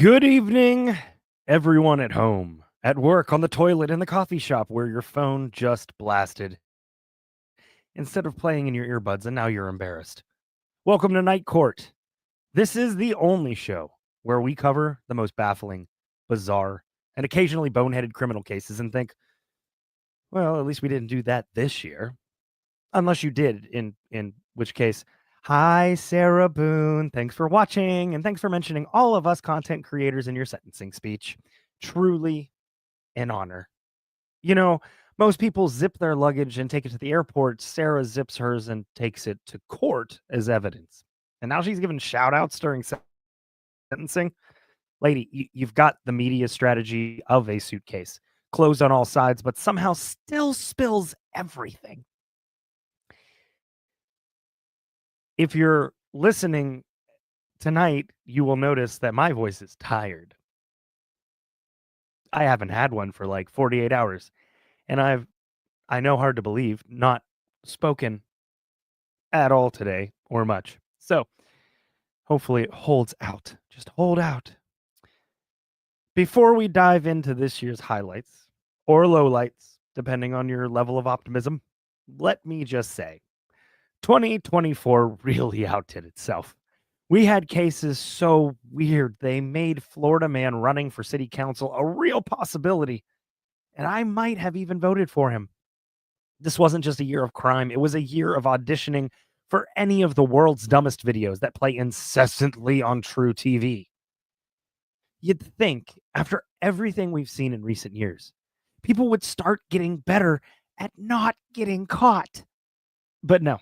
Good evening, everyone at home, at work, on the toilet, in the coffee shop where your phone just blasted instead of playing in your earbuds and now you're embarrassed. Welcome to Night Court. This is the only show where we cover the most baffling, bizarre, and occasionally boneheaded criminal cases and think, well, at least we didn't do that this year. Unless you did, in which case, hi, Sarah Boone. Thanks for watching, and thanks for mentioning all of us content creators in your sentencing speech. Truly an honor. You know, most people zip their luggage and take it to the airport. Sarah zips hers and takes it to court as evidence. And now she's giving shout outs during sentencing. Lady, you've got the media strategy of a suitcase, closed on all sides, but somehow still spills everything. If you're listening tonight, you will notice that my voice is tired. I haven't had one for like 48 hours, and I know, hard to believe, not spoken at all today or much. So hopefully it holds out. Just hold out. Before we dive into this year's highlights or lowlights, depending on your level of optimism, let me just say 2024 really outdid itself. We had cases so weird, they made Florida man running for city council a real possibility, and I might have even voted for him. This wasn't just a year of crime, it was a year of auditioning for any of the world's dumbest videos that play incessantly on True TV. You'd think, after everything we've seen in recent years, people would start getting better at not getting caught. But no.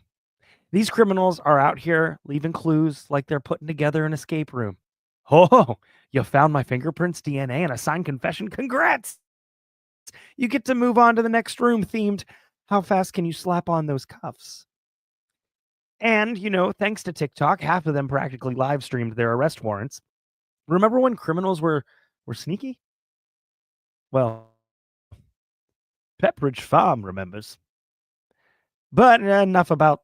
These criminals are out here leaving clues like they're putting together an escape room. Oh, you found my fingerprints, DNA, and a signed confession? Congrats! You get to move on to the next room themed, how fast can you slap on those cuffs? And, thanks to TikTok, half of them practically live streamed their arrest warrants. Remember when criminals were sneaky? Well, Pepperidge Farm remembers. But enough about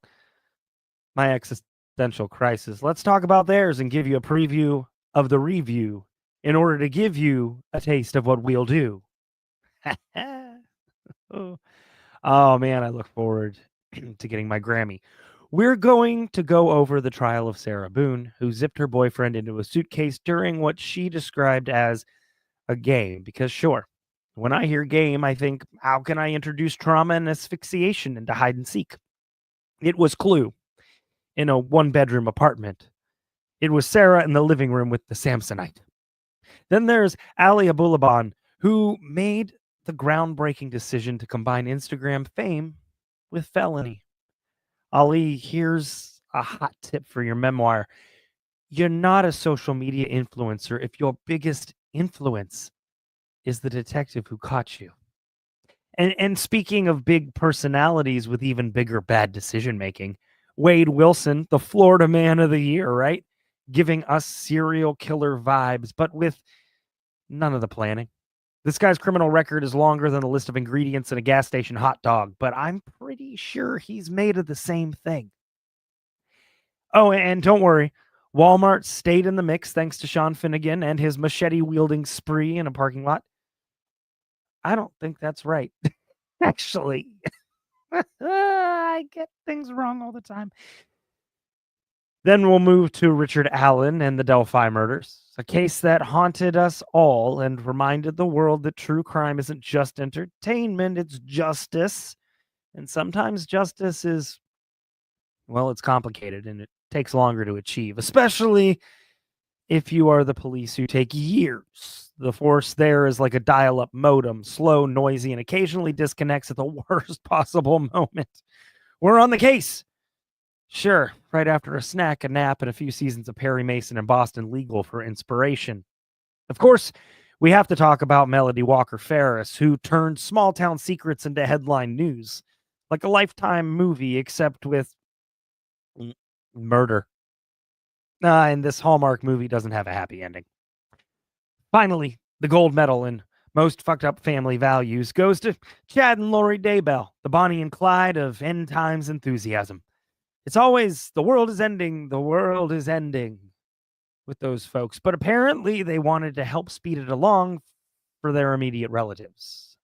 my existential crisis. Let's talk about theirs and give you a preview of the review in order to give you a taste of what we'll do. Oh man, I look forward to getting my Grammy. We're going to go over the trial of Sarah Boone, who zipped her boyfriend into a suitcase during what she described as a game. Because sure, when I hear game, I think, how can I introduce trauma and asphyxiation into hide and seek? It was Clue in a one-bedroom apartment. It was Sarah in the living room with the Samsonite. Then there's Abulaban, who made the groundbreaking decision to combine Instagram fame with felony. Ali, here's a hot tip for your memoir. You're not a social media influencer if your biggest influence is the detective who caught you. And speaking of big personalities with even bigger bad decision making, Wade Wilson, the Florida Man of the Year, right? Giving us serial killer vibes, but with none of the planning. This guy's criminal record is longer than the list of ingredients in a gas station hot dog, but I'm pretty sure he's made of the same thing. Oh, and don't worry, Walmart stayed in the mix thanks to Sean Finnegan and his machete-wielding spree in a parking lot. I don't think that's right. Actually, I get things wrong all the time. Then we'll move to Richard Allen and the Delphi murders, a case that haunted us all and reminded the world that true crime isn't just entertainment, it's justice. And sometimes justice is, well, it's complicated and it takes longer to achieve, especially if you are the police who take years. The force there is like a dial-up modem, slow, noisy, and occasionally disconnects at the worst possible moment. We're on the case. Sure, right after a snack, a nap, and a few seasons of Perry Mason and Boston Legal for inspiration. Of course, we have to talk about Melody Walker Farris, who turned small-town secrets into headline news, like a Lifetime movie, except with murder. And this Hallmark movie doesn't have a happy ending. Finally, the gold medal in most fucked up family values goes to Chad and Lori Daybell, the Bonnie and Clyde of end times enthusiasm. It's always, the world is ending, the world is ending. with those folks, but apparently they wanted to help speed it along for their immediate relatives.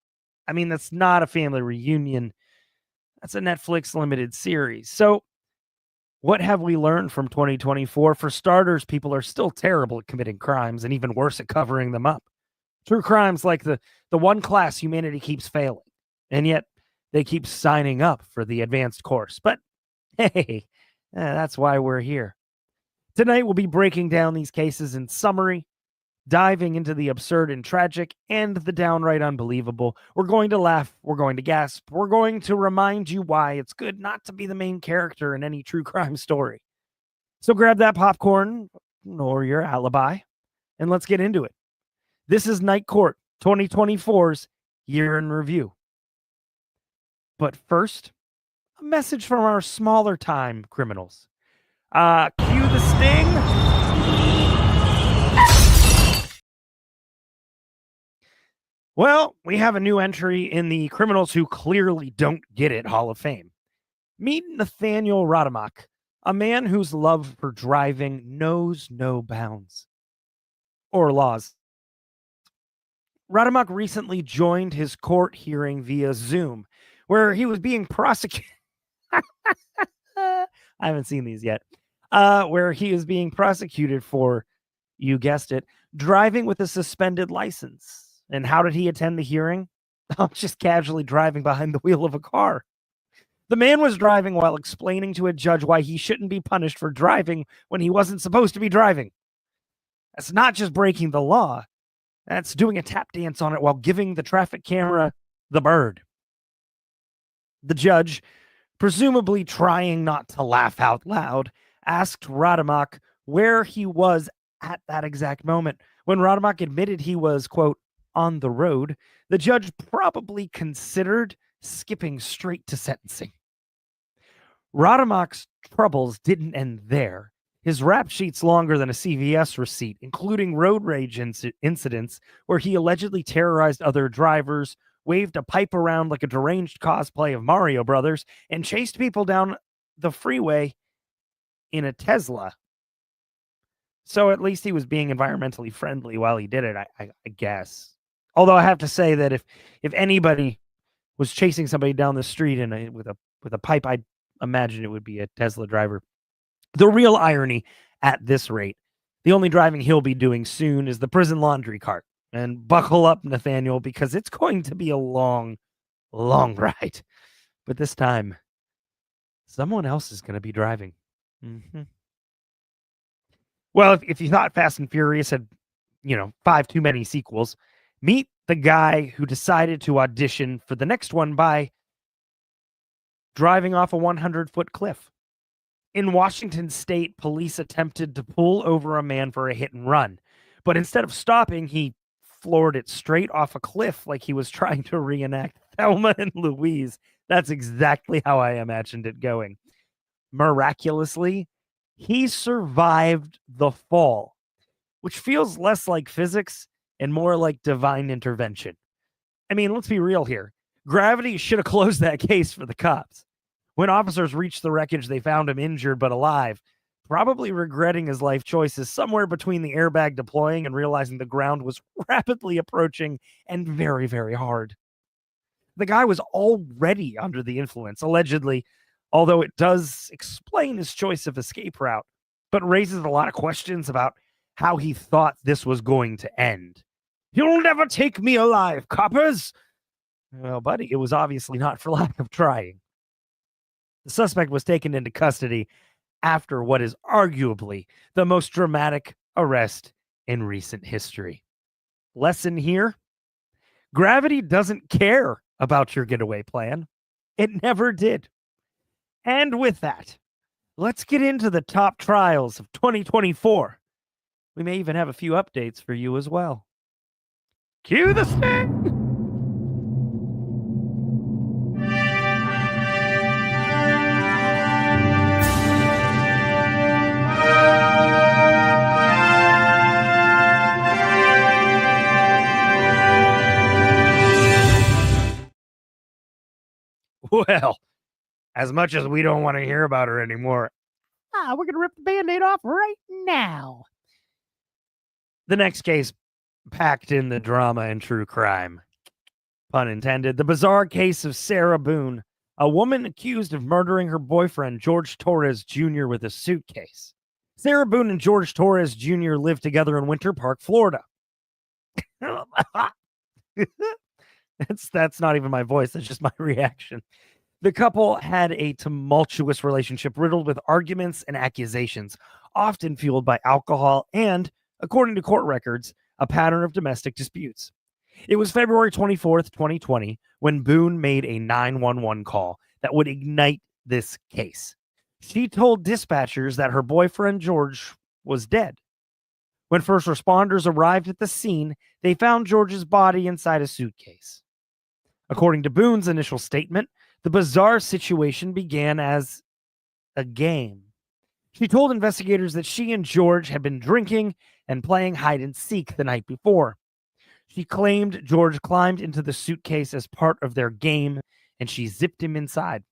I mean, that's not a family reunion. That's a Netflix limited series. So, what have we learned from 2024? For starters, people are still terrible at committing crimes and even worse at covering them up. True crimes like the one class humanity keeps failing, and yet they keep signing up for the advanced course. But hey, that's why we're here. Tonight, we'll be breaking down these cases in summary, diving into the absurd and tragic and the downright unbelievable. We're going to laugh, we're going to gasp, we're going to remind you why it's good not to be the main character in any true crime story. So grab that popcorn or your alibi and let's get into it. This is Night Court 2024's Year in Review. But first, a message from our smaller time criminals. Cue the sting. Well, we have a new entry in the Criminals Who Clearly Don't Get It Hall of Fame. Meet Nathaniel Rademacher, a man whose love for driving knows no bounds or laws. Rademacher recently joined his court hearing via Zoom, where he was being prosecuted. I haven't seen these yet. Where he is being prosecuted for, you guessed it, driving with a suspended license. And how did he attend the hearing? Just casually driving behind the wheel of a car. The man was driving while explaining to a judge why he shouldn't be punished for driving when he wasn't supposed to be driving. That's not just breaking the law. That's doing a tap dance on it while giving the traffic camera the bird. The judge, presumably trying not to laugh out loud, asked Rademacher where he was at that exact moment. When Rademacher admitted he was, quote, on the road, the judge probably considered skipping straight to sentencing. Rademacher's troubles didn't end there. His rap sheet's longer than a CVS receipt, including road rage incidents where he allegedly terrorized other drivers, waved a pipe around like a deranged cosplay of Mario Brothers, and chased people down the freeway in a Tesla. So at least he was being environmentally friendly while he did it, I guess. Although I have to say that if anybody was chasing somebody down the street with a pipe, I'd imagine it would be a Tesla driver. The real irony at this rate, the only driving he'll be doing soon is the prison laundry cart. And buckle up, Nathaniel, because it's going to be a long, long ride. But this time, someone else is going to be driving. Mm-hmm. Well, if you thought Fast and Furious had, 5 too many sequels, meet the guy who decided to audition for the next one by driving off a 100-foot cliff. In Washington state, police attempted to pull over a man for a hit and run, but instead of stopping, he floored it straight off a cliff like he was trying to reenact Thelma and Louise. That's exactly how I imagined it going. Miraculously, he survived the fall, which feels less like physics and more like divine intervention. I mean, let's be real here. Gravity should have closed that case for the cops. When officers reached the wreckage, they found him injured but alive, probably regretting his life choices somewhere between the airbag deploying and realizing the ground was rapidly approaching and very, very hard. The guy was already under the influence, allegedly, although it does explain his choice of escape route, but raises a lot of questions about how he thought this was going to end. You'll never take me alive, coppers! Well, buddy, it was obviously not for lack of trying. The suspect was taken into custody after what is arguably the most dramatic arrest in recent history. Lesson here: gravity doesn't care about your getaway plan. It never did. And with that, let's get into the top trials of 2024. We may even have a few updates for you as well. Cue the sting! Well, as much as we don't want to hear about her anymore, we're going to rip the Band-Aid off right now. The next case packed in the drama and true crime. Pun intended. The bizarre case of Sarah Boone, a woman accused of murdering her boyfriend, George Torres Jr., with a suitcase. Sarah Boone and George Torres Jr. lived together in Winter Park, Florida. That's not even my voice. That's just my reaction. The couple had a tumultuous relationship riddled with arguments and accusations, often fueled by alcohol and, according to court records, a pattern of domestic disputes. It was February 24th, 2020, when Boone made a 911 call that would ignite this case. She told dispatchers that her boyfriend George was dead. When first responders arrived at the scene, they found George's body inside a suitcase. According to Boone's initial statement, the bizarre situation began as a game. She told investigators that she and George had been drinking and playing hide and seek the night before. She claimed George climbed into the suitcase as part of their game, and she zipped him inside.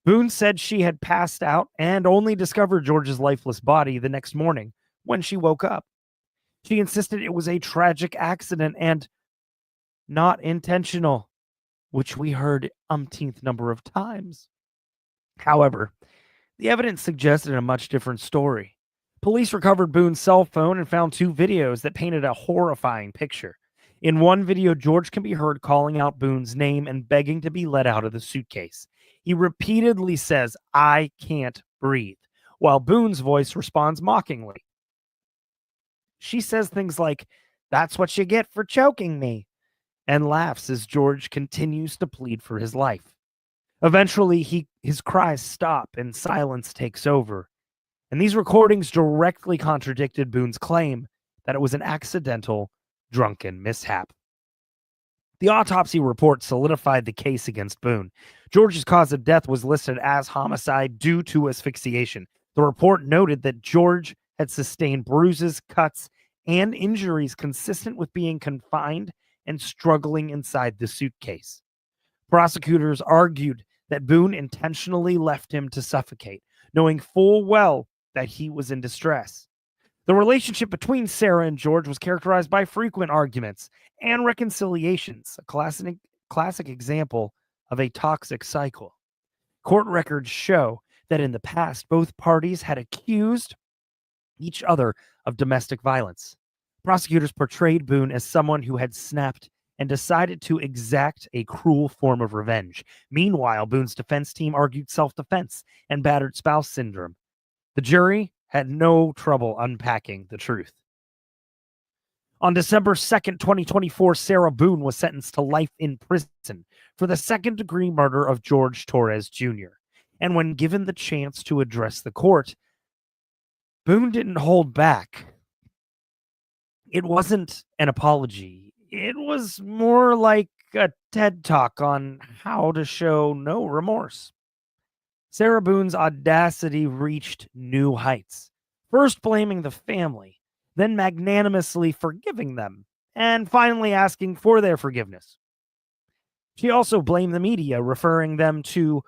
Boone said she had passed out and only discovered George's lifeless body the next morning when she woke up. She insisted it was a tragic accident and not intentional, which we heard umpteenth number of times. However, the evidence suggested a much different story. Police recovered Boone's cell phone and found 2 videos that painted a horrifying picture. In one video, George can be heard calling out Boone's name and begging to be let out of the suitcase. He repeatedly says, "I can't breathe," while Boone's voice responds mockingly. She says things like, "That's what you get for choking me," and laughs as George continues to plead for his life. Eventually, his cries stop and silence takes over. And these recordings directly contradicted Boone's claim that it was an accidental, drunken mishap. The autopsy report solidified the case against Boone. George's cause of death was listed as homicide due to asphyxiation. The report noted that George had sustained bruises, cuts, and injuries consistent with being confined and struggling inside the suitcase. Prosecutors argued that Boone intentionally left him to suffocate, knowing full well that he was in distress. The relationship between Sarah and George was characterized by frequent arguments and reconciliations, a classic example of a toxic cycle. Court records show that in the past, both parties had accused each other of domestic violence. Prosecutors portrayed Boone as someone who had snapped and decided to exact a cruel form of revenge. Meanwhile, Boone's defense team argued self-defense and battered spouse syndrome. The jury had no trouble unpacking the truth. On December 2nd, 2024, Sarah Boone was sentenced to life in prison for the second-degree murder of George Torres Jr. And when given the chance to address the court, Boone didn't hold back. It wasn't an apology. It was more like a TED Talk on how to show no remorse. Sarah Boone's audacity reached new heights, first blaming the family, then magnanimously forgiving them, and finally asking for their forgiveness. She also blamed the media, referring them to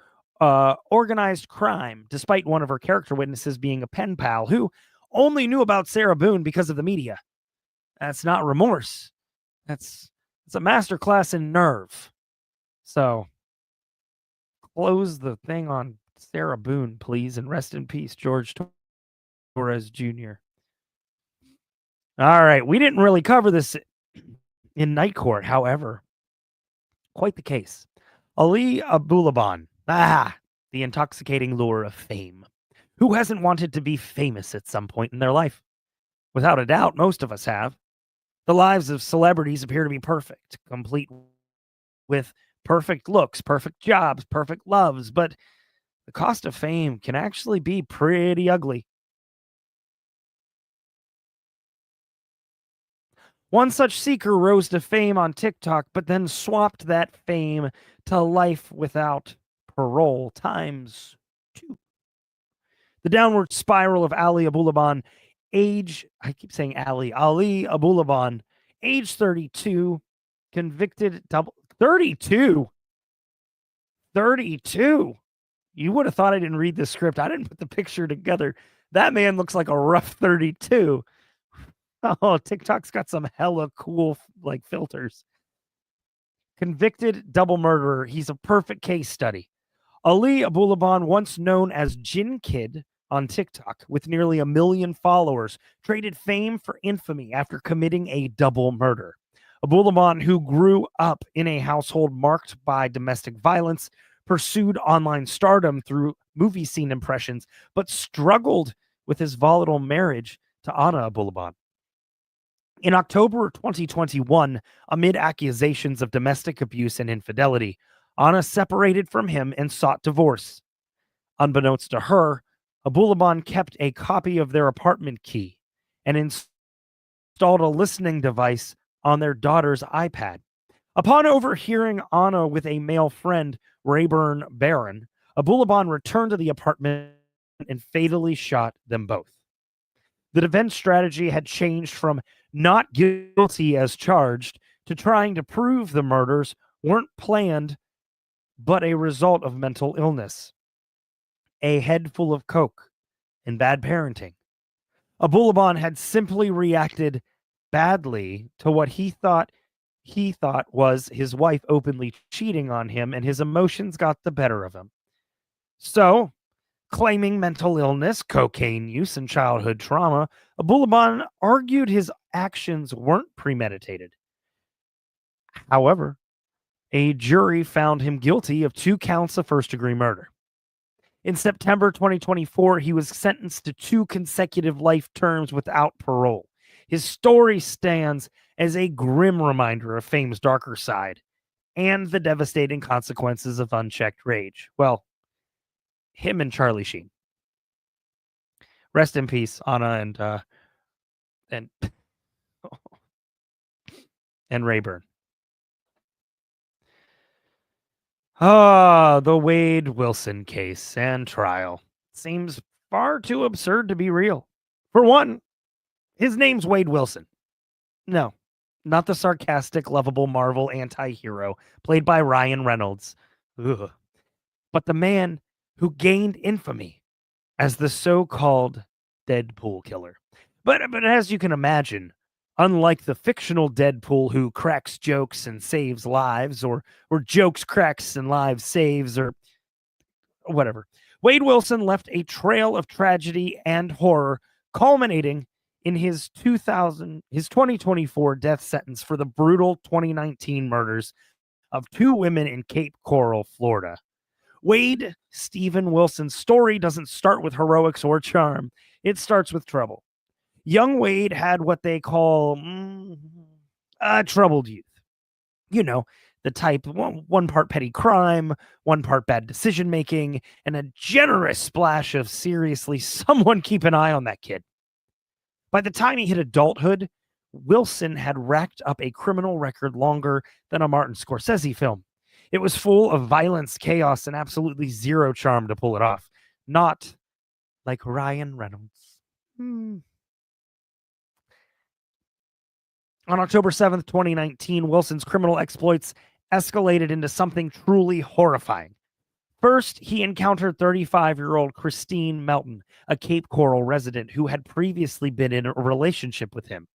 organized crime, despite one of her character witnesses being a pen pal who only knew about Sarah Boone because of the media. That's not remorse. It's a masterclass in nerve. So, close the thing on Sarah Boone, please, and rest in peace, George Torres Jr. All right, we didn't really cover this in Night Court, however. Quite the case. Ali Abulaban, the intoxicating lure of fame. Who hasn't wanted to be famous at some point in their life? Without a doubt, most of us have. The lives of celebrities appear to be perfect, complete with perfect looks, perfect jobs, perfect loves, but the cost of fame can actually be pretty ugly. One such seeker rose to fame on TikTok, but then swapped that fame to life without parole times 2. The downward spiral of Ali Abulaban, I keep saying Ali Abulaban, age 32, convicted 32. You would have thought I didn't read the script. I didn't put the picture together. That man looks like a rough 32. Oh, TikTok's got some hella cool like filters. Convicted double murderer. He's a perfect case study. Ali Abulaban, once known as Jin Kid on TikTok, with nearly 1 million followers, traded fame for infamy after committing a double murder. Abulaban, who grew up in a household marked by domestic violence, pursued online stardom through movie scene impressions, but struggled with his volatile marriage to Anna Abulaban. In October 2021, amid accusations of domestic abuse and infidelity, Anna separated from him and sought divorce. Unbeknownst to her, Abulaban kept a copy of their apartment key and installed a listening device on their daughter's iPad. Upon overhearing Anna with a male friend, Rayburn Barron, Abulaban returned to the apartment and fatally shot them both. The defense strategy had changed from not guilty as charged to trying to prove the murders weren't planned but a result of mental illness, a head full of coke, and bad parenting. Abulaban had simply reacted badly to what he thought was his wife openly cheating on him, and his emotions got the better of him. So, claiming mental illness, cocaine use, and childhood trauma, Abulaban argued his actions weren't premeditated. However, a jury found him guilty of 2 counts of first-degree murder. In September 2024, he was sentenced to 2 consecutive life terms without parole. His story stands as a grim reminder of fame's darker side and the devastating consequences of unchecked rage. Well, him and Charlie Sheen. Rest in peace, Anna and and Rayburn. The Wade Wilson case and trial seems far too absurd to be real. For one, his name's Wade Wilson. No, not the sarcastic, lovable Marvel anti-hero played by Ryan Reynolds. Ugh. But the man who gained infamy as the so-called Deadpool killer. But as you can imagine, unlike the fictional Deadpool who cracks jokes and saves lives, or jokes cracks and lives saves, or whatever, Wade Wilson left a trail of tragedy and horror, culminating in his 2024 death sentence for the brutal 2019 murders of 2 women in Cape Coral, Florida. Wade Stephen Wilson's story doesn't start with heroics or charm. It starts with trouble. Young Wade had what they call a troubled youth. You know, the type, one part petty crime, one part bad decision making, and a generous splash of seriously, someone keep an eye on that kid. By the time he hit adulthood, Wilson had racked up a criminal record longer than a Martin Scorsese film. It was full of violence, chaos, and absolutely zero charm to pull it off. Not like Ryan Reynolds. On October 7th, 2019, Wilson's criminal exploits escalated into something truly horrifying. First, he encountered 35-year-old Christine Melton, a Cape Coral resident who had previously been in a relationship with him.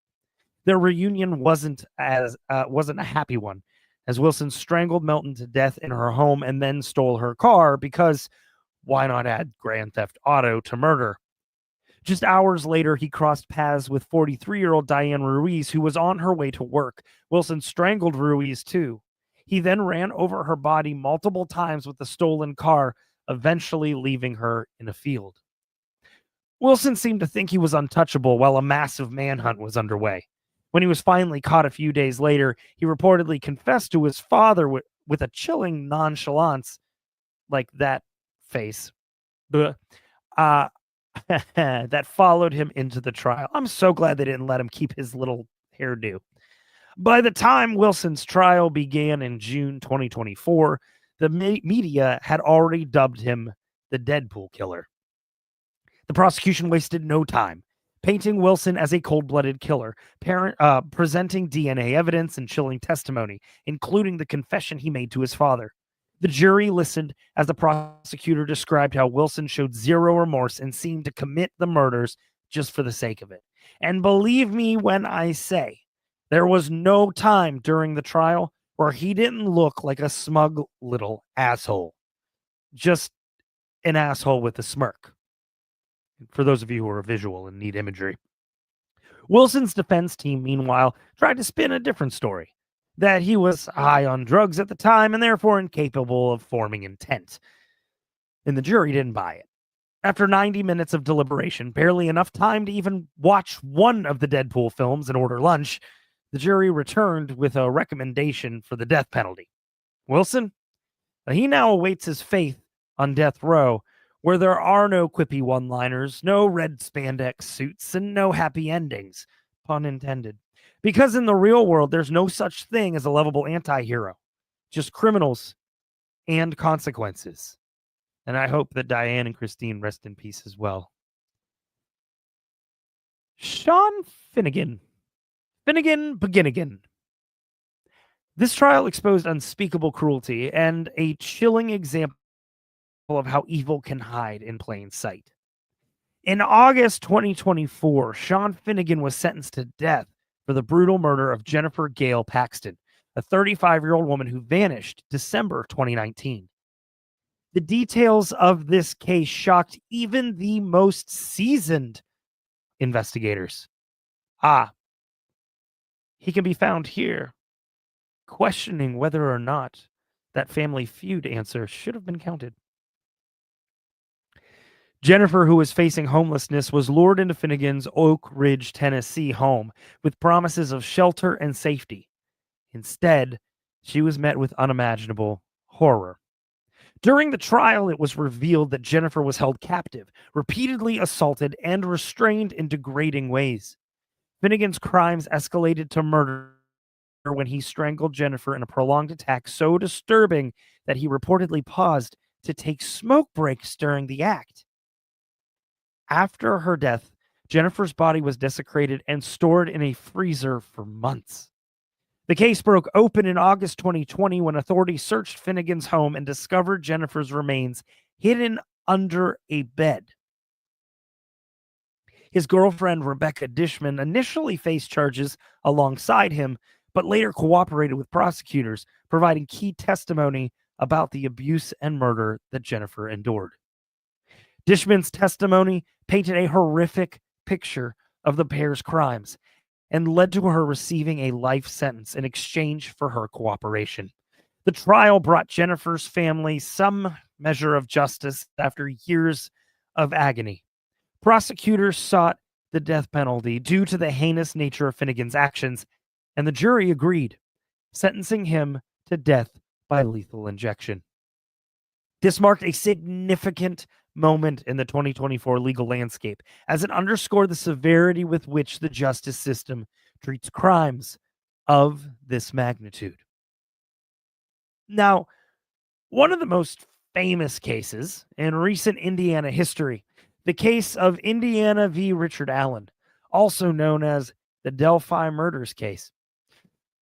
Their reunion wasn't a happy one, as Wilson strangled Melton to death in her home and then stole her car because why not add Grand Theft Auto to murder? Just hours later, he crossed paths with 43-year-old Diane Ruiz, who was on her way to work. Wilson strangled Ruiz, too. He then ran over her body multiple times with the stolen car, eventually leaving her in a field. Wilson seemed to think he was untouchable while a massive manhunt was underway. When he was finally caught a few days later, he reportedly confessed to his father with a chilling nonchalance, like that face. That followed him into the trial. I'm so glad they didn't let him keep his little hairdo. By the time Wilson's trial began in June 2024, the media had already dubbed him the Deadpool killer. The prosecution wasted no time, painting Wilson as a cold-blooded killer, presenting DNA evidence and chilling testimony, including the confession he made to his father. The jury listened as the prosecutor described how Wilson showed zero remorse and seemed to commit the murders just for the sake of it. And believe me when I say, there was no time during the trial where he didn't look like a smug little asshole. Just an asshole with a smirk. For those of you who are visual and need imagery. Wilson's defense team, meanwhile, tried to spin a different story, that he was high on drugs at the time and therefore incapable of forming intent. And the jury didn't buy it. After 90 minutes of deliberation, barely enough time to even watch one of the Deadpool films and order lunch, the jury returned with a recommendation for the death penalty. Wilson? He now awaits his fate on death row, where there are no quippy one-liners, no red spandex suits, and no happy endings, pun intended. Because in the real world, there's no such thing as a lovable anti-hero, just criminals and consequences. And I hope that Diane and Christine rest in peace as well. Sean Finnegan. Finnegan Beginnigan. This trial exposed unspeakable cruelty and a chilling example of how evil can hide in plain sight. In August 2024, Sean Finnegan was sentenced to death for the brutal murder of Jennifer Gale Paxton, a 35-year-old woman who vanished December 2019. The details of this case shocked even the most seasoned investigators. He can be found here, questioning whether or not that Family Feud answer should have been counted. Jennifer, who was facing homelessness, was lured into Finnegan's Oak Ridge, Tennessee home with promises of shelter and safety. Instead, she was met with unimaginable horror. During the trial, it was revealed that Jennifer was held captive, repeatedly assaulted, and restrained in degrading ways. Finnegan's crimes escalated to murder when he strangled Jennifer in a prolonged attack so disturbing that he reportedly paused to take smoke breaks during the act. After her death, Jennifer's body was desecrated and stored in a freezer for months. The case broke open in August 2020 when authorities searched Finnegan's home and discovered Jennifer's remains hidden under a bed. His girlfriend, Rebecca Dishman, initially faced charges alongside him, but later cooperated with prosecutors, providing key testimony about the abuse and murder that Jennifer endured. Dishman's testimony painted a horrific picture of the pair's crimes and led to her receiving a life sentence in exchange for her cooperation. The trial brought Jennifer's family some measure of justice after years of agony. Prosecutors sought the death penalty due to the heinous nature of Finnegan's actions, and the jury agreed, sentencing him to death by lethal injection. This marked a significant moment in the 2024 legal landscape, as it underscored the severity with which the justice system treats crimes of this magnitude. Now, one of the most famous cases in recent Indiana history, the case of Indiana v. Richard Allen, also known as the Delphi murders case.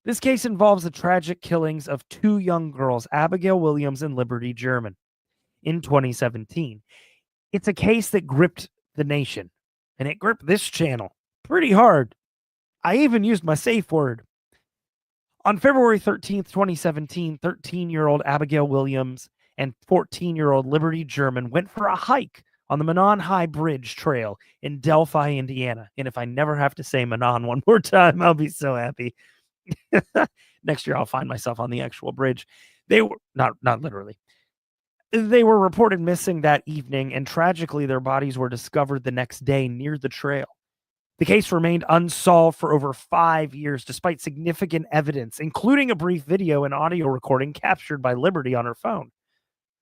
This case involves the tragic killings of two young girls, Abigail Williams and Liberty German, in 2017. It's a case that gripped the nation, and it gripped this channel pretty hard. I even used my safe word. On February 13th, 2017, 13-year-old Abigail Williams and 14-year-old Liberty German went for a hike on the Manon High Bridge Trail in Delphi, Indiana. And if I never have to say Manon one more time, I'll be so happy. Next year, I'll find myself on the actual bridge. They were not literally. They were reported missing that evening, and tragically, their bodies were discovered the next day near the trail. The case remained unsolved for over 5 years, despite significant evidence, including a brief video and audio recording captured by Liberty on her phone.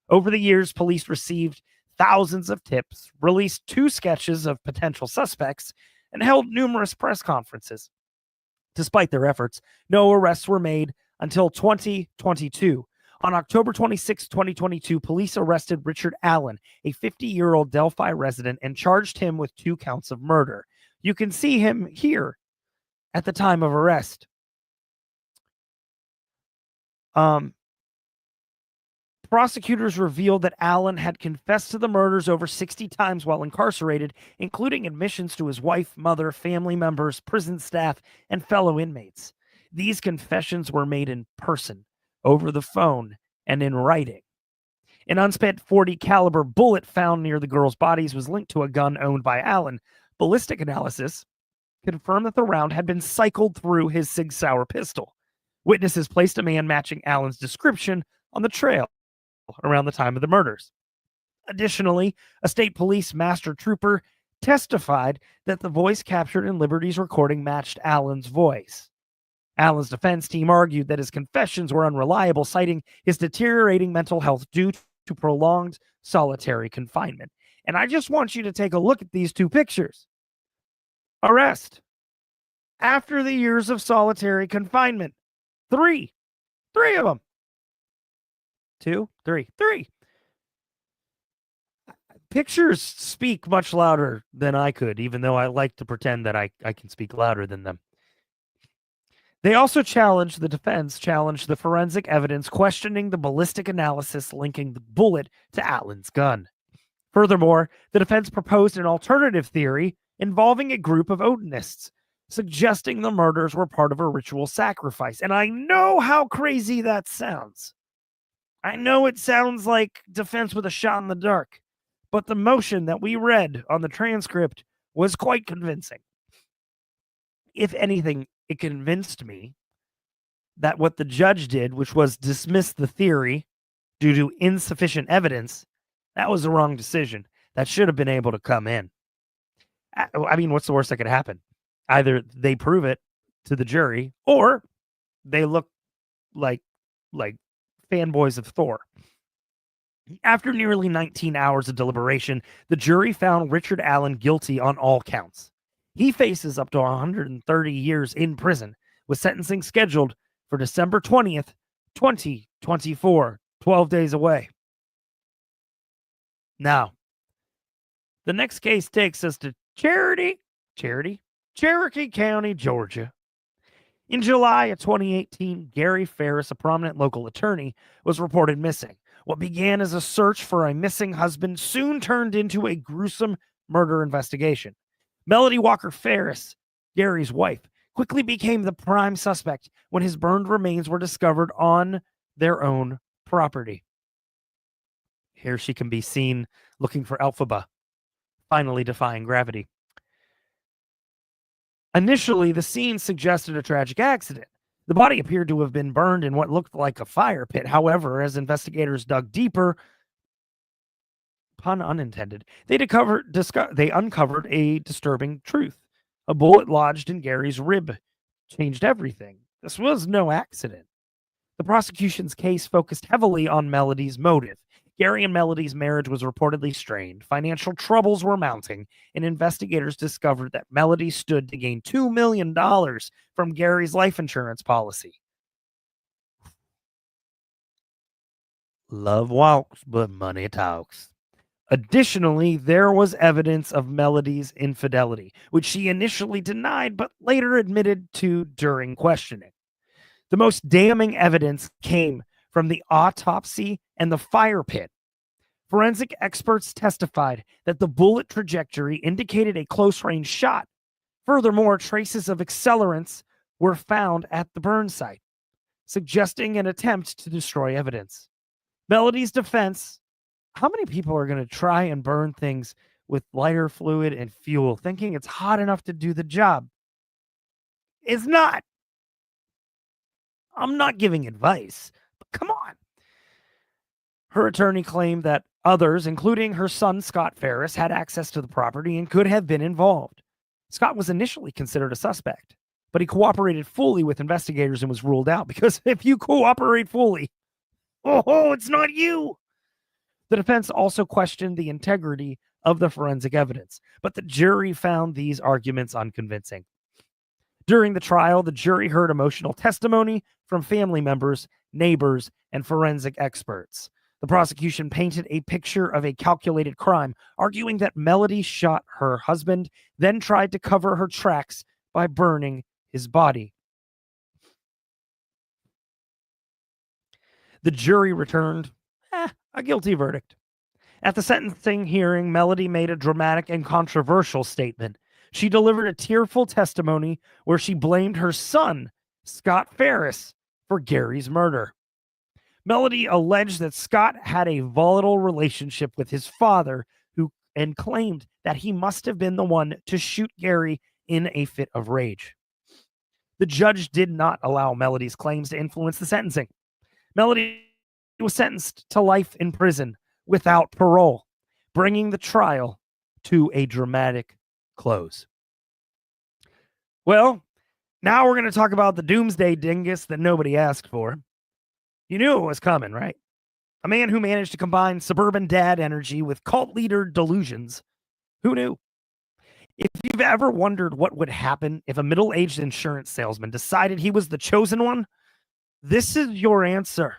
Over the years, police received thousands of tips, released 2 sketches of potential suspects, and held numerous press conferences. Despite their efforts, no arrests were made until 2022. On October 26, 2022, police arrested Richard Allen, a 50-year-old Delphi resident, and charged him with 2 counts of murder. You can see him here at the time of arrest. Prosecutors revealed that Allen had confessed to the murders over 60 times while incarcerated, including admissions to his wife, mother, family members, prison staff, and fellow inmates. These confessions were made in person, over the phone, and in writing. An unspent .40 caliber bullet found near the girls' bodies was linked to a gun owned by Allen. Ballistic analysis confirmed that the round had been cycled through his Sig Sauer pistol. Witnesses placed a man matching Allen's description on the trail around the time of the murders. Additionally, a state police master trooper testified that the voice captured in Liberty's recording matched Allen's voice. Allen's defense team argued that his confessions were unreliable, citing his deteriorating mental health due to prolonged solitary confinement. And I just want you to take a look at these two pictures. Arrest. After the years of solitary confinement. Three of them. 2, 3. Pictures speak much louder than I could, even though I like to pretend that I can speak louder than them. They also challenged the forensic evidence, questioning the ballistic analysis linking the bullet to Allen's gun. Furthermore, the defense proposed an alternative theory involving a group of Odinists, suggesting the murders were part of a ritual sacrifice. And I know how crazy that sounds. I know it sounds like defense with a shot in the dark, but the motion that we read on the transcript was quite convincing. If anything, it convinced me that what the judge did, which was dismiss the theory due to insufficient evidence, that was the wrong decision. That should have been able to come in. I mean, what's the worst that could happen? Either they prove it to the jury, or they look like fanboys of Thor. After nearly 19 hours of deliberation, the jury found Richard Allen guilty on all counts. He faces up to 130 years in prison, with sentencing scheduled for December 20th, 2024, 12 days away. Now, the next case takes us to Cherokee County, Georgia. In July of 2018, Gary Farris, a prominent local attorney, was reported missing. What began as a search for a missing husband soon turned into a gruesome murder investigation. Melody Walker Farris, Gary's wife, quickly became the prime suspect when his burned remains were discovered on their own property. Here she can be seen looking for Elphaba, finally defying gravity. Initially, the scene suggested a tragic accident. The body appeared to have been burned in what looked like a fire pit. However, as investigators dug deeper, pun unintended, they uncovered a disturbing truth. A bullet lodged in Gary's rib changed everything. This was no accident. The prosecution's case focused heavily on Melody's motive. Gary and Melody's marriage was reportedly strained. Financial troubles were mounting, and investigators discovered that Melody stood to gain $2 million from Gary's life insurance policy. Love walks, but money talks. Additionally, there was evidence of Melody's infidelity, which she initially denied but later admitted to during questioning. The most damning evidence came from the autopsy and the fire pit. Forensic experts testified that the bullet trajectory indicated a close-range shot. Furthermore, traces of accelerants were found at the burn site, suggesting an attempt to destroy evidence. Melody's defense: how many people are going to try and burn things with lighter fluid and fuel, thinking it's hot enough to do the job? It's not. I'm not giving advice, but come on. Her attorney claimed that others, including her son Scott Farris, had access to the property and could have been involved. Scott was initially considered a suspect, but he cooperated fully with investigators and was ruled out because if you cooperate fully, it's not you. The defense also questioned the integrity of the forensic evidence, but the jury found these arguments unconvincing. During the trial, the jury heard emotional testimony from family members, neighbors, and forensic experts. The prosecution painted a picture of a calculated crime, arguing that Melody shot her husband, then tried to cover her tracks by burning his body. The jury returned a guilty verdict. At the sentencing hearing, Melody made a dramatic and controversial statement. She delivered a tearful testimony where she blamed her son, Scott Farris, for Gary's murder. Melody alleged that Scott had a volatile relationship with his father, and claimed that he must have been the one to shoot Gary in a fit of rage. The judge did not allow Melody's claims to influence the sentencing. Melody was sentenced to life in prison without parole, bringing the trial to a dramatic close. Well, now we're going to talk about the doomsday dingus that nobody asked for. You knew it was coming, right? A man who managed to combine suburban dad energy with cult leader delusions. Who knew? If you've ever wondered what would happen if a middle-aged insurance salesman decided he was the chosen one, this is your answer.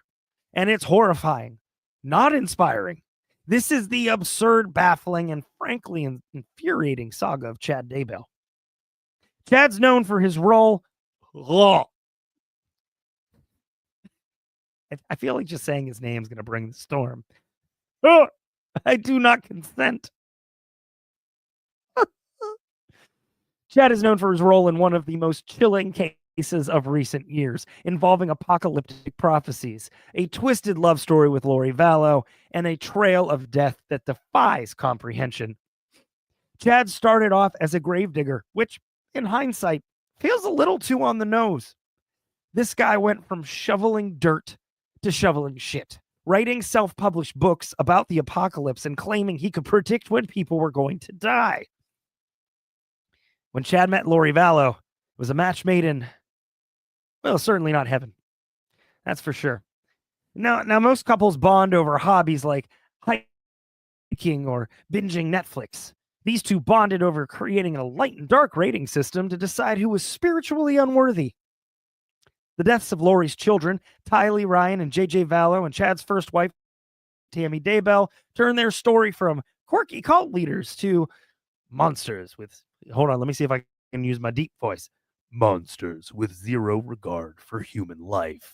And it's horrifying, not inspiring. This is the absurd, baffling, and frankly infuriating saga of Chad Daybell. Chad's known for his role. I feel like just saying his name is going to bring the storm. Oh, I do not consent. Chad is known for his role in one of the most chilling cases of recent years, involving apocalyptic prophecies, a twisted love story with Lori Vallow, and a trail of death that defies comprehension. Chad started off as a gravedigger, which, in hindsight, feels a little too on the nose. This guy went from shoveling dirt to shoveling shit, writing self-published books about the apocalypse and claiming he could predict when people were going to die. When Chad met Lori Vallow, it was a match made in, well, certainly not heaven. That's for sure. Now most couples bond over hobbies like hiking or binging Netflix. These two bonded over creating a light and dark rating system to decide who was spiritually unworthy. The deaths of Lori's children, Tylee, Ryan, and JJ Vallow, and Chad's first wife, Tammy Daybell, turned their story from quirky cult leaders to monsters with, hold on, let me see if I can use my deep voice. Monsters with zero regard for human life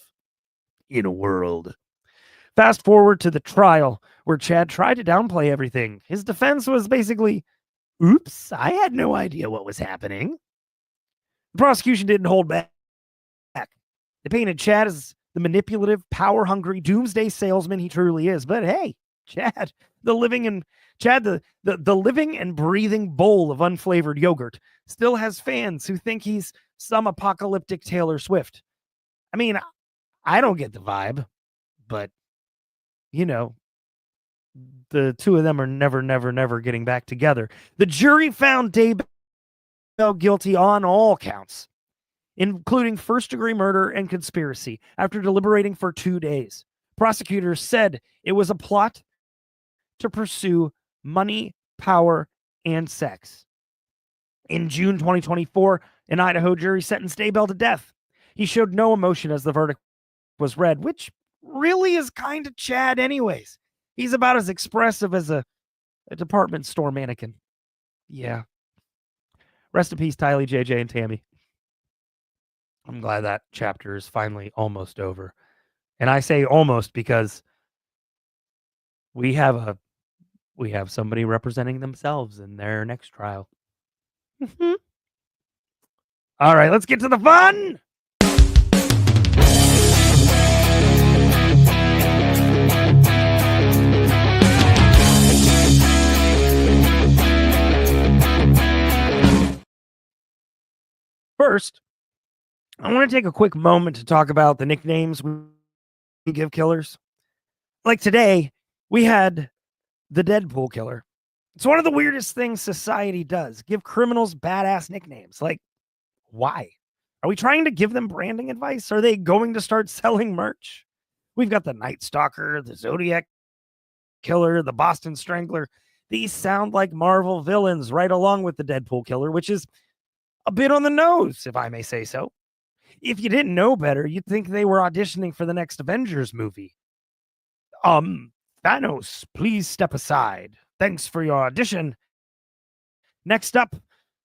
in a world. Fast forward to the trial, where Chad tried to downplay everything. His defense was basically, oops, I had no idea what was happening. The prosecution didn't hold back. They painted Chad as the manipulative, power-hungry, doomsday salesman he truly is. But hey, Chad, the living and breathing bowl of unflavored yogurt, still has fans who think he's some apocalyptic Taylor Swift. I mean, I don't get the vibe, but, you know, the two of them are never getting back together. The jury found Daybell guilty on all counts, including first-degree murder and conspiracy, after deliberating for 2 days. Prosecutors said it was a plot to pursue money, power, and sex. In June 2024, an Idaho jury sentenced Daybell to death. He showed no emotion as the verdict was read, which really is kind of Chad anyways. He's about as expressive as a department store mannequin. Yeah. Rest in peace, Tylee, JJ, and Tammy. I'm glad that chapter is finally almost over. And I say almost because we have somebody representing themselves in their next trial. All right, let's get to the fun. First, I want to take a quick moment to talk about the nicknames we give killers. Like today, we had the Deadpool killer. It's one of the weirdest things society does. Give criminals badass nicknames. Like, why? Are we trying to give them branding advice? Are they going to start selling merch? We've got the Night Stalker, the Zodiac Killer, the Boston Strangler. These sound like Marvel villains right along with the Deadpool killer, which is a bit on the nose, if I may say so. If you didn't know better, you'd think they were auditioning for the next Avengers movie. Thanos, please step aside. Thanks for your audition. Next up,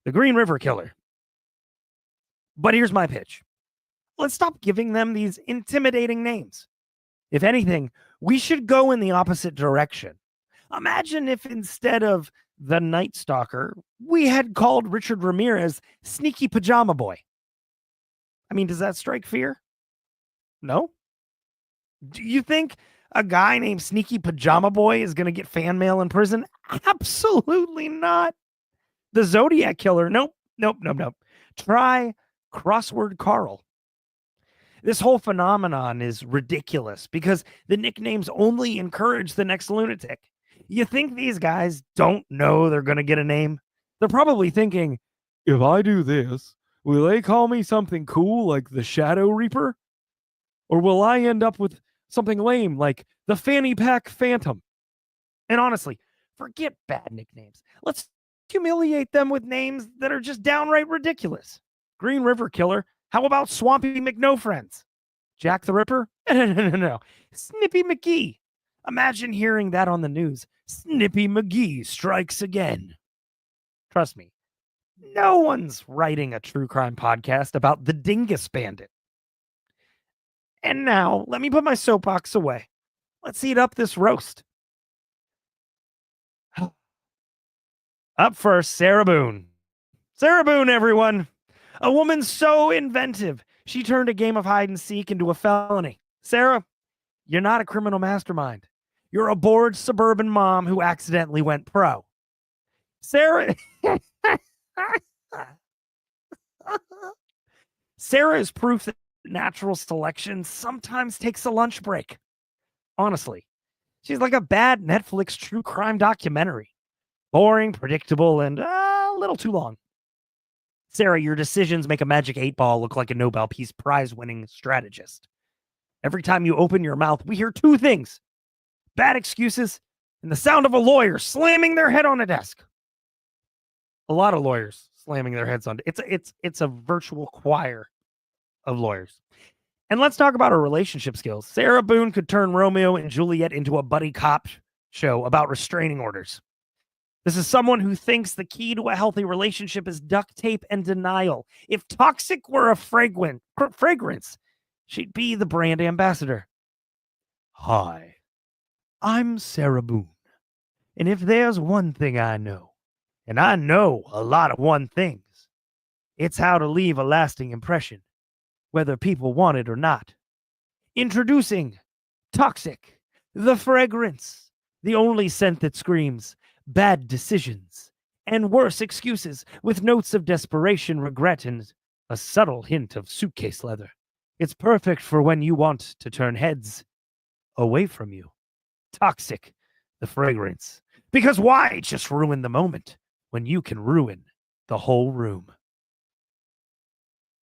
the Green River Killer. But here's my pitch. Let's stop giving them these intimidating names. If anything, We should go in the opposite direction. Imagine if instead of the Night Stalker, we had called Richard Ramirez Sneaky Pajama Boy. I mean, does that strike fear? No? Do you think a guy named Sneaky Pajama Boy is going to get fan mail in prison? Absolutely not. The Zodiac Killer? Nope. Try Crossword Carl. This whole phenomenon is ridiculous because the nicknames only encourage the next lunatic. You think these guys don't know they're going to get a name? They're probably thinking, if I do this, will they call me something cool like the Shadow Reaper? Or will I end up with something lame like the Fanny Pack Phantom? And honestly, forget bad nicknames. Let's humiliate them with names that are just downright ridiculous. Green River Killer. How about Swampy McNo-Friends? Jack the Ripper? No. Snippy McGee. Imagine hearing that on the news. Snippy McGee strikes again. Trust me, no one's writing a true crime podcast about the Dingus Bandit. And now, let me put my soapbox away. Let's eat up this roast. Up first, Sarah Boone. Sarah Boone, everyone. A woman so inventive, she turned a game of hide and seek into a felony. Sarah, you're not a criminal mastermind. You're a bored suburban mom who accidentally went pro. Sarah... Sarah is proof that natural selection sometimes takes a lunch break. Honestly, she's like a bad Netflix true crime documentary. Boring, predictable, and a little too long. Sarah, your decisions make a Magic 8-Ball look like a Nobel Peace Prize-winning strategist. Every time you open your mouth, we hear two things. Bad excuses and the sound of a lawyer slamming their head on a desk. A lot of lawyers slamming their heads on. It's a virtual choir of lawyers. And let's talk about her relationship skills. Sarah Boone could turn Romeo and Juliet into a buddy cop show about restraining orders. This is someone who thinks the key to a healthy relationship is duct tape and denial. If toxic were a fragrance, she'd be the brand ambassador. Hi, I'm Sarah Boone. And if there's one thing I know, and I know a lot of one things, it's how to leave a lasting impression, whether people want it or not. Introducing Toxic, the fragrance, the only scent that screams bad decisions and worse excuses with notes of desperation, regret, and a subtle hint of suitcase leather. It's perfect for when you want to turn heads away from you. Toxic, the fragrance. Because why just ruin the moment when you can ruin the whole room?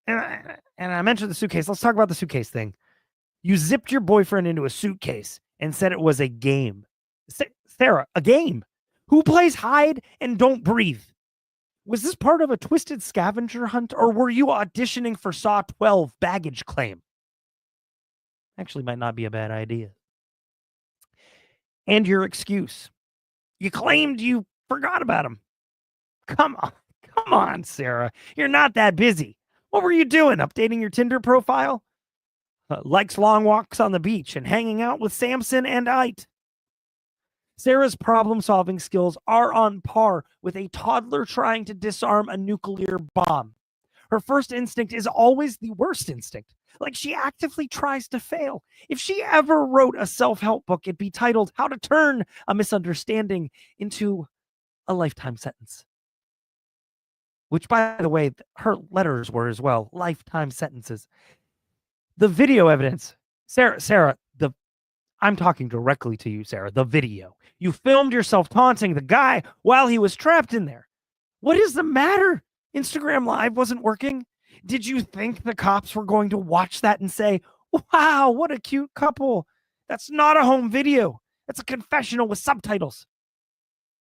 And I mentioned the suitcase. Let's talk about the suitcase thing. You zipped your boyfriend into a suitcase and said it was a game. Sarah, a game? Who plays hide and don't breathe? Was this part of a twisted scavenger hunt, or were you auditioning for Saw 12 baggage claim? Actually, might not be a bad idea. And your excuse. You claimed you forgot about him. Come on, Sarah. You're not that busy. What were you doing? Updating your Tinder profile? Likes long walks on the beach and hanging out with Samson and Ite. Sarah's problem-solving skills are on par with a toddler trying to disarm a nuclear bomb. Her first instinct is always the worst instinct. Like she actively tries to fail. If she ever wrote a self-help book, it'd be titled How to Turn a Misunderstanding into a Lifetime Sentence. Which, by the way, her letters were as well. Lifetime sentences. The video evidence. Sarah, I'm talking directly to you, Sarah. The video. You filmed yourself taunting the guy while he was trapped in there. What is the matter? Instagram Live wasn't working? Did you think the cops were going to watch that and say, wow, what a cute couple? That's not a home video. That's a confessional with subtitles.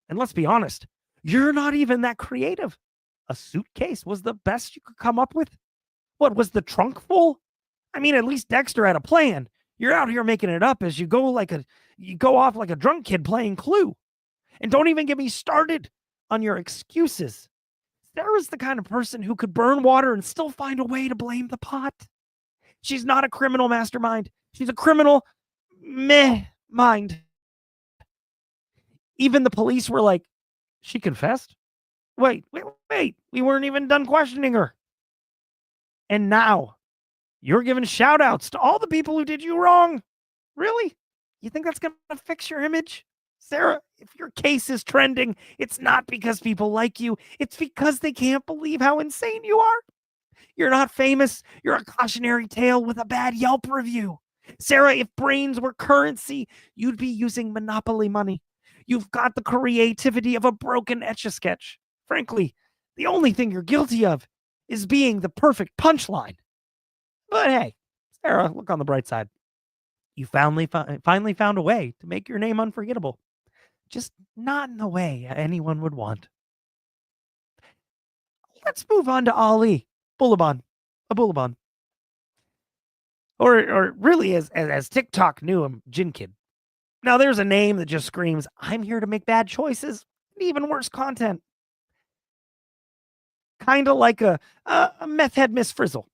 And let's be honest, you're not even that creative. A suitcase was the best you could come up with? What, was the trunk full? I mean, at least Dexter had a plan. You're out here making it up as you go off like a drunk kid playing Clue. And don't even get me started on your excuses. Sarah's the kind of person who could burn water and still find a way to blame the pot. She's not a criminal mastermind. She's a criminal mind. Even the police were like, she confessed? Wait. We weren't even done questioning her. And now you're giving shout outs to all the people who did you wrong. Really? You think that's going to fix your image? Sarah, if your case is trending, it's not because people like you. It's because they can't believe how insane you are. You're not famous. You're a cautionary tale with a bad Yelp review. Sarah, if brains were currency, you'd be using Monopoly money. You've got the creativity of a broken Etch-a-Sketch. Frankly, the only thing you're guilty of is being the perfect punchline. But hey, Sarah, look on the bright side. You finally found a way to make your name unforgettable. Just not in the way anyone would want. Let's move on to Ali. Abulaban. Or really, as TikTok knew him, Jin Kid. Now, there's a name that just screams, I'm here to make bad choices, and even worse content. Kind of like a meth head Miss Frizzle.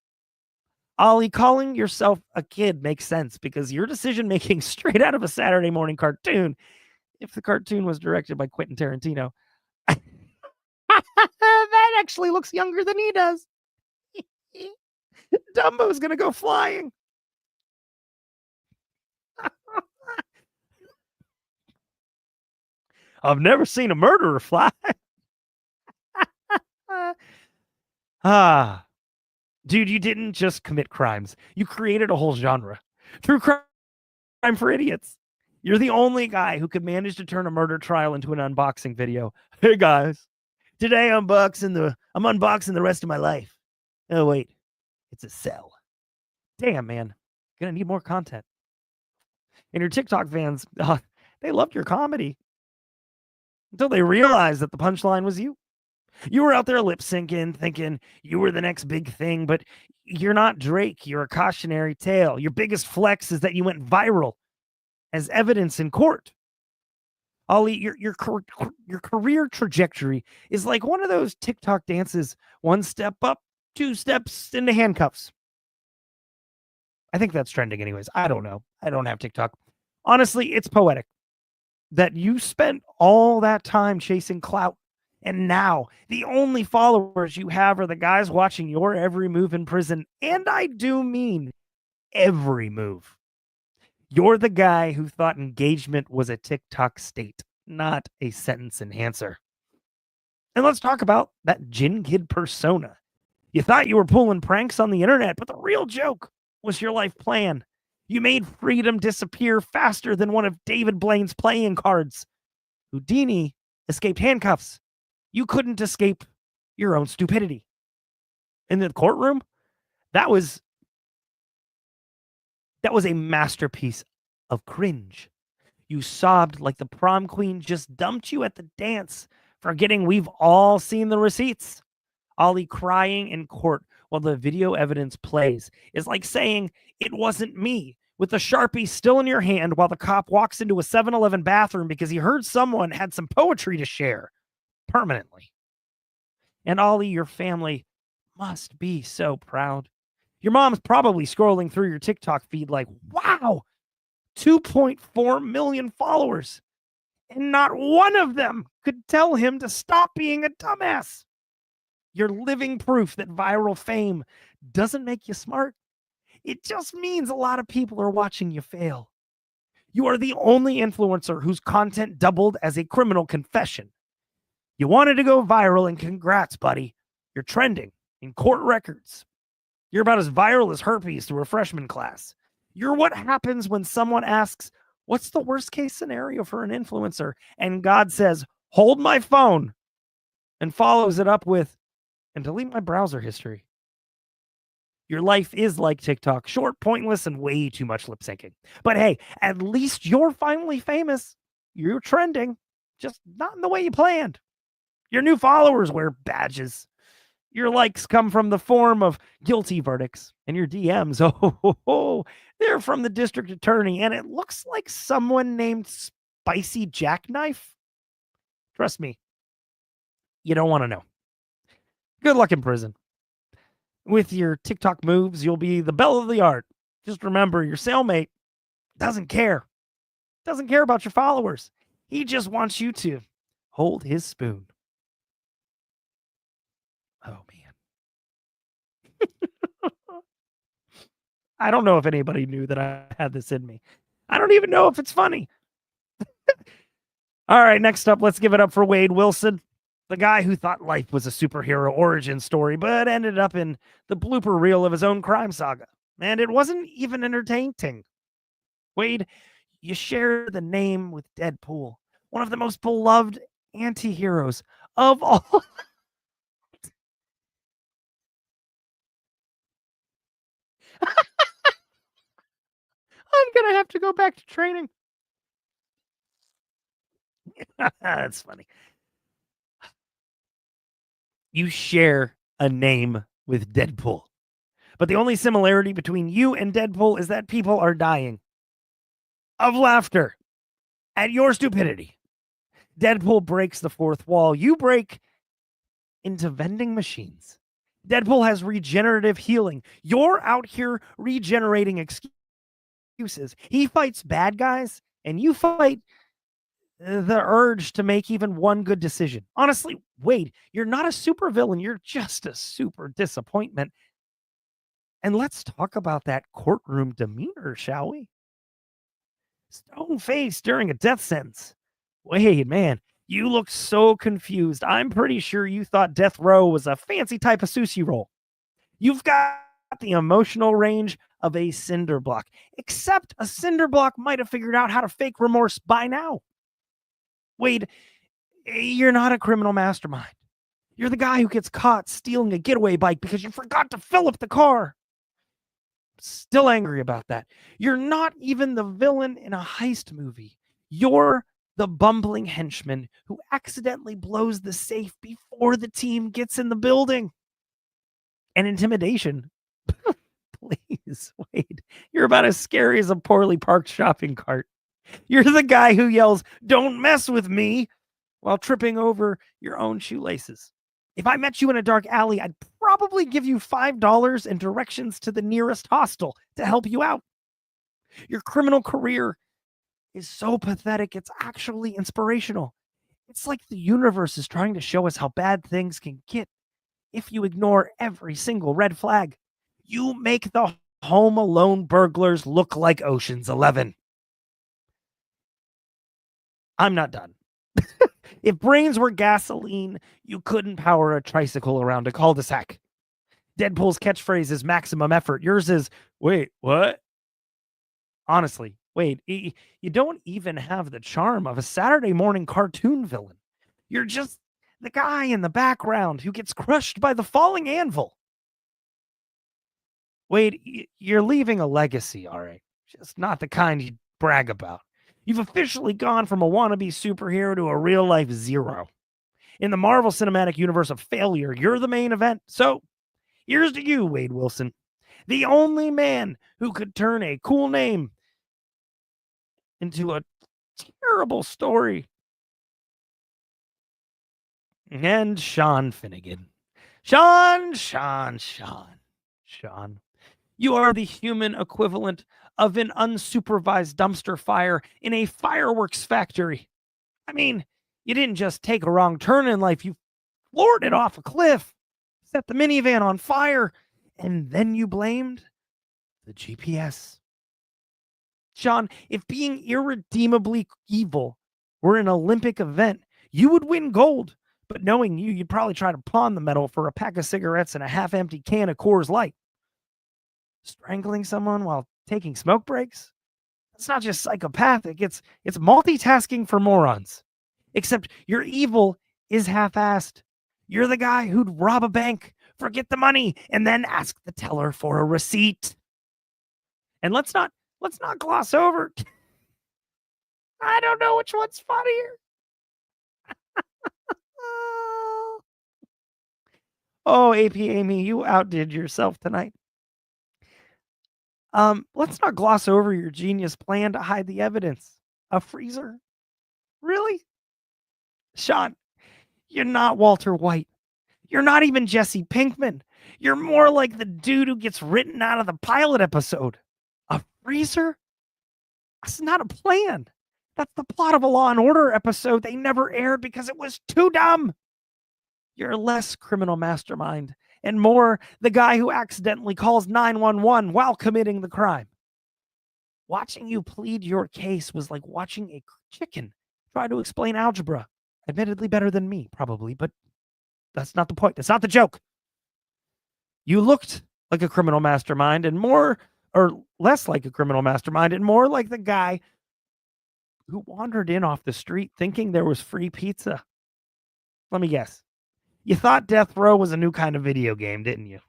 Ollie, calling yourself a kid makes sense because your decision making straight out of a Saturday morning cartoon, if the cartoon was directed by Quentin Tarantino, that actually looks younger than he does. Dumbo's gonna go flying. I've never seen a murderer fly. Dude, you didn't just commit crimes. You created a whole genre through Crime for Idiots. You're the only guy who could manage to turn a murder trial into an unboxing video. Hey guys, today I'm unboxing the rest of my life. Oh wait, it's a cell. Damn, man, gonna need more content. And your TikTok fans, they loved your comedy until they realized that the punchline was you. You were out there lip syncing, thinking you were the next big thing, but you're not Drake. You're a cautionary tale. Your biggest flex is that you went viral as evidence in court. Ollie, your career trajectory is like one of those TikTok dances, one step up, two steps into handcuffs. I think that's trending anyways. I don't know. I don't have TikTok. Honestly, it's poetic that you spent all that time chasing clout. And now the only followers you have are the guys watching your every move in prison. And I do mean every move. You're the guy who thought engagement was a TikTok state, not a sentence enhancer. And let's talk about that Jin Kid persona. You thought you were pulling pranks on the internet, but the real joke was your life plan. You made freedom disappear faster than one of David Blaine's playing cards. Houdini escaped handcuffs. You couldn't escape your own stupidity. In the courtroom, that was a masterpiece of cringe. You sobbed like the prom queen just dumped you at the dance, forgetting we've all seen the receipts. Ollie crying in court while the video evidence plays is like saying, it wasn't me, with the Sharpie still in your hand while the cop walks into a 7-Eleven bathroom because he heard someone had some poetry to share permanently. And Ollie, your family must be so proud. Your mom's probably scrolling through your TikTok feed like, wow, 2.4 million followers. And not one of them could tell him to stop being a dumbass. You're living proof that viral fame doesn't make you smart. It just means a lot of people are watching you fail. You are the only influencer whose content doubled as a criminal confession. You wanted to go viral, and congrats, buddy. You're trending in court records. You're about as viral as herpes through a freshman class. You're what happens when someone asks, what's the worst case scenario for an influencer? And God says, hold my phone, and follows it up with, and delete my browser history. Your life is like TikTok, short, pointless, and way too much lip syncing. But hey, at least you're finally famous. You're trending, just not in the way you planned. Your new followers wear badges. Your likes come from the form of guilty verdicts, and your DMs, they're from the district attorney, and it looks like someone named Spicy Jackknife. Trust me, you don't want to know. Good luck in prison. With your TikTok moves, you'll be the belle of the art. Just remember, your cellmate doesn't care. Doesn't care about your followers. He just wants you to hold his spoon. Oh, man. I don't know if anybody knew that I had this in me. I don't even know if it's funny. All right, next up, let's give it up for Wade Wilson, the guy who thought life was a superhero origin story, but ended up in the blooper reel of his own crime saga. And it wasn't even entertaining. Wade, you share the name with Deadpool, one of the most beloved anti-heroes of all. I'm going to have to go back to training. That's funny. You share a name with Deadpool. But the only similarity between you and Deadpool is that people are dying of laughter at your stupidity. Deadpool breaks the fourth wall. You break into vending machines. Deadpool has regenerative healing. You're out here regenerating excuses. He fights bad guys, and you fight the urge to make even one good decision. Honestly, Wade, you're not a supervillain. You're just a super disappointment. And let's talk about that courtroom demeanor, shall we? Stone face during a death sentence. Wade, man, you look so confused. I'm pretty sure you thought death row was a fancy type of sushi roll. You've got the emotional range of a cinder block, except a cinder block might have figured out how to fake remorse by now. Wade, you're not a criminal mastermind. You're the guy who gets caught stealing a getaway bike because you forgot to fill up the car. Still angry about that. You're not even the villain in a heist movie. You're the bumbling henchman who accidentally blows the safe before the team gets in the building. And intimidation. Please, Wade. You're about as scary as a poorly parked shopping cart. You're the guy who yells, "Don't mess with me," while tripping over your own shoelaces. If I met you in a dark alley, I'd probably give you $5 and directions to the nearest hostel to help you out. Your criminal career is so pathetic, it's actually inspirational. It's like the universe is trying to show us how bad things can get if you ignore every single red flag. You make the Home Alone burglars look like Ocean's 11. I'm not done. If brains were gasoline, you couldn't power a tricycle around a cul-de-sac. Deadpool's catchphrase is maximum effort. Yours is, wait, what? Honestly, wait, you don't even have the charm of a Saturday morning cartoon villain. You're just the guy in the background who gets crushed by the falling anvil. Wade, you're leaving a legacy, all right. Just not the kind you brag about. You've officially gone from a wannabe superhero to a real-life zero. In the Marvel Cinematic Universe of failure, you're the main event. So, here's to you, Wade Wilson, the only man who could turn a cool name into a terrible story. And Sean Finnegan. Sean. You are the human equivalent of an unsupervised dumpster fire in a fireworks factory. I mean, you didn't just take a wrong turn in life, you floored it off a cliff, set the minivan on fire, and then you blamed the GPS. Sean, if being irredeemably evil were an Olympic event, you would win gold. But knowing you, you'd probably try to pawn the medal for a pack of cigarettes and a half-empty can of Coors Light. Strangling someone while taking smoke breaks? It's not just psychopathic, it's multitasking for morons. Except your evil is half-assed. You're the guy who'd rob a bank, forget the money, and then ask the teller for a receipt. And let's not gloss over. I don't know which one's funnier. Oh, AP Amy, you outdid yourself tonight. Let's not gloss over your genius plan to hide the evidence. A freezer? Really? Sean, you're not Walter White. You're not even Jesse Pinkman. You're more like the dude who gets written out of the pilot episode. A freezer? That's not a plan. That's the plot of a Law and Order episode they never aired because it was too dumb. You're less criminal mastermind and more the guy who accidentally calls 911 while committing the crime. Watching you plead your case was like watching a chicken try to explain algebra. Admittedly better than me, probably, but that's not the point. That's not the joke. You looked like a criminal mastermind and more, or less like a criminal mastermind and more like the guy who wandered in off the street thinking there was free pizza. Let me guess. You thought Death Row was a new kind of video game, didn't you?